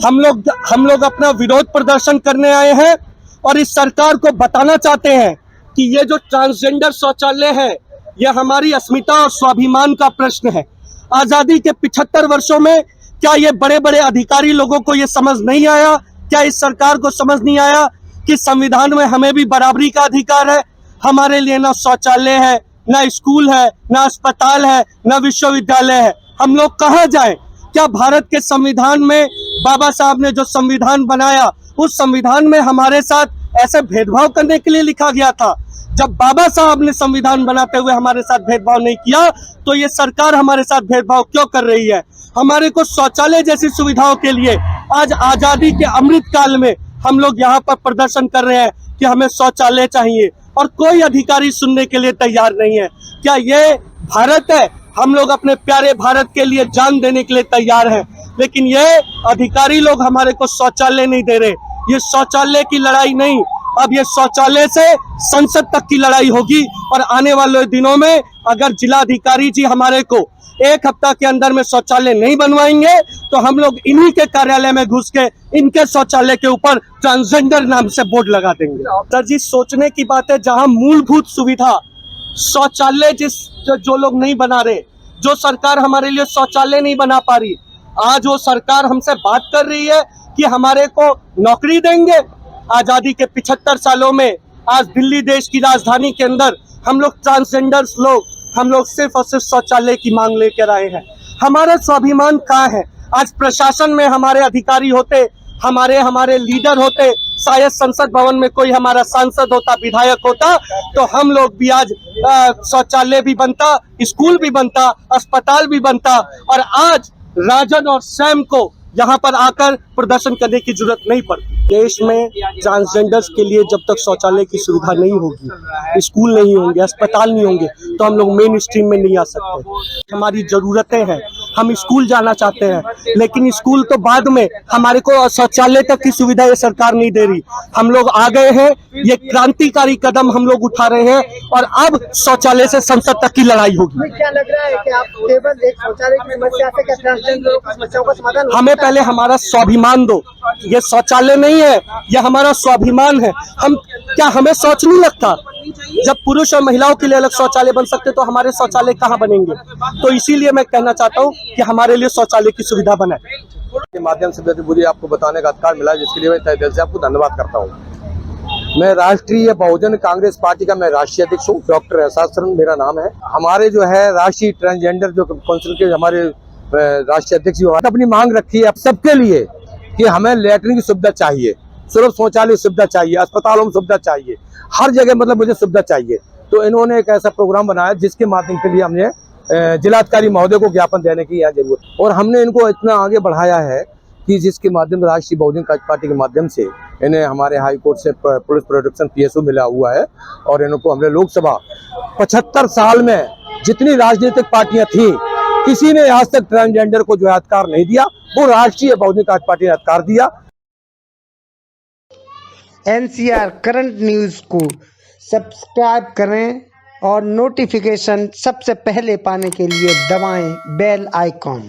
हम लोग अपना विरोध प्रदर्शन करने आए हैं और इस सरकार को बताना चाहते हैं कि ये जो ट्रांसजेंडर शौचालय है ये हमारी अस्मिता और स्वाभिमान का प्रश्न है। आजादी के 75 वर्षों में क्या ये बड़े बड़े अधिकारी लोगों को ये समझ नहीं आया? क्या इस सरकार को समझ नहीं आया कि संविधान में हमें भी बराबरी का अधिकार है? हमारे लिए ना शौचालय है, ना स्कूल है, ना अस्पताल है, ना विश्वविद्यालय है। हम लोग कहाँ जाएं? क्या भारत के संविधान में बाबा साहब ने जो संविधान बनाया उस संविधान में हमारे साथ ऐसे भेदभाव करने के लिए लिखा गया था? जब बाबा साहब ने संविधान बनाते हुए हमारे साथ भेदभाव नहीं किया तो ये सरकार हमारे साथ भेदभाव क्यों कर रही है? हमारे को शौचालय जैसी सुविधाओं के लिए आज आजादी के अमृत काल में हम लोग यहाँ पर प्रदर्शन कर रहे हैं कि हमें शौचालय चाहिए और कोई अधिकारी सुनने के लिए तैयार नहीं है। क्या ये भारत है? हम लोग अपने प्यारे भारत के लिए जान देने के लिए तैयार हैं, लेकिन ये अधिकारी लोग हमारे को शौचालय नहीं दे रहे। ये शौचालय की लड़ाई नहीं, अब ये शौचालय से संसद तक की लड़ाई होगी। और आने वाले दिनों में अगर जिलाधिकारी जी हमारे को एक हफ्ता के अंदर में शौचालय नहीं बनवाएंगे तो हम लोग इन्हीं के कार्यालय में घुस के इनके शौचालय के ऊपर ट्रांसजेंडर नाम से बोर्ड लगा देंगे। सर जी, सोचने की बात है, जहां मूलभूत सुविधा शौचालय जो लोग नहीं बना रहे, जो सरकार हमारे लिए शौचालय नहीं बना पा रही, आज वो सरकार हमसे बात कर रही है कि हमारे को नौकरी देंगे। आजादी के 75 सालों में आज दिल्ली देश की राजधानी के अंदर हम लोग ट्रांसजेंडर्स लोग हम लोग सिर्फ और सिर्फ शौचालय की मांग लेकर आए हैं। हमारा स्वाभिमान कहाँ है? आज प्रशासन में हमारे अधिकारी होते, हमारे लीडर होते, शायद संसद भवन में कोई हमारा सांसद होता, विधायक होता, तो हम लोग भी आज शौचालय भी बनता, स्कूल भी बनता, अस्पताल भी बनता। और आज राजन और सैम को यहाँ पर आकर प्रदर्शन करने की जरूरत नहीं पड़ती। देश में ट्रांसजेंडर्स के लिए जब तक शौचालय की सुविधा नहीं होगी, स्कूल नहीं होंगे, अस्पताल नहीं होंगे, तो हम लोग मेन स्ट्रीम में नहीं आ सकते। हमारी जरूरतें हैं, हम स्कूल जाना चाहते हैं, लेकिन स्कूल तो बाद में, हमारे को शौचालय तक की सुविधा ये सरकार नहीं दे रही। हम लोग आ गए हैं, ये क्रांतिकारी कदम हम लोग उठा रहे हैं और अब शौचालय से संसद तक की लड़ाई होगी। क्या लग रहा है कि आप केवल एक शौचालय की समस्या से क्या ट्रांसजेंडर की समस्याओं का समाधान? हमें पहले हमारा स्वाभिमान दो। ये शौचालय नहीं है, ये हमारा स्वाभिमान है। हमें शौच नहीं लगता? जब पुरुष और महिलाओं के लिए अलग शौचालय बन सकते तो हमारे शौचालय कहाँ बनेंगे? तो इसीलिए मैं कहना चाहता हूँ कि हमारे लिए शौचालय की सुविधा बनाए। के माध्यम से मुझे आपको बताने का अधिकार मिला, जिसके लिए मैं तहे दिल से आपको धन्यवाद करता हूँ। मैं राष्ट्रीय बहुजन कांग्रेस पार्टी का मैं राष्ट्रीय अध्यक्ष हूँ, डॉक्टर एहसास चरण मेरा नाम है। हमारे जो है राष्ट्रीय ट्रांसजेंडर जो काउंसिल के हमारे राष्ट्रीय अध्यक्ष जी अपनी मांग रखी है सबके लिए कि हमें लैट्रिन की सुविधा चाहिए, सिर्फ शौचालय सुविधा चाहिए, अस्पतालों में सुविधा चाहिए, हर जगह मतलब मुझे सुविधा चाहिए। तो इन्होंने एक ऐसा प्रोग्राम बनाया जिसके माध्यम के लिए हमने जिलाधिकारी महोदय को ज्ञापन देने की यहाँ जरूरत, और हमने इनको इतना आगे बढ़ाया है कि जिसके माध्यम से राष्ट्रीय बहुजन पार्टी के माध्यम से इन्हें हमारे हाई कोर्ट से पुलिस प्रोटेक्शन PSO मिला हुआ है। और इनको हमने लोकसभा 75 साल में जितनी राजनीतिक पार्टियां थी, किसी ने आज तक ट्रांसजेंडर को जो अधिकार नहीं दिया, वो राष्ट्रीय बहुजन पार्टी ने अधिकार दिया। NCR करंट न्यूज को सब्सक्राइब करें और नोटिफिकेशन सबसे पहले पाने के लिए दबाएं बेल आइकॉन।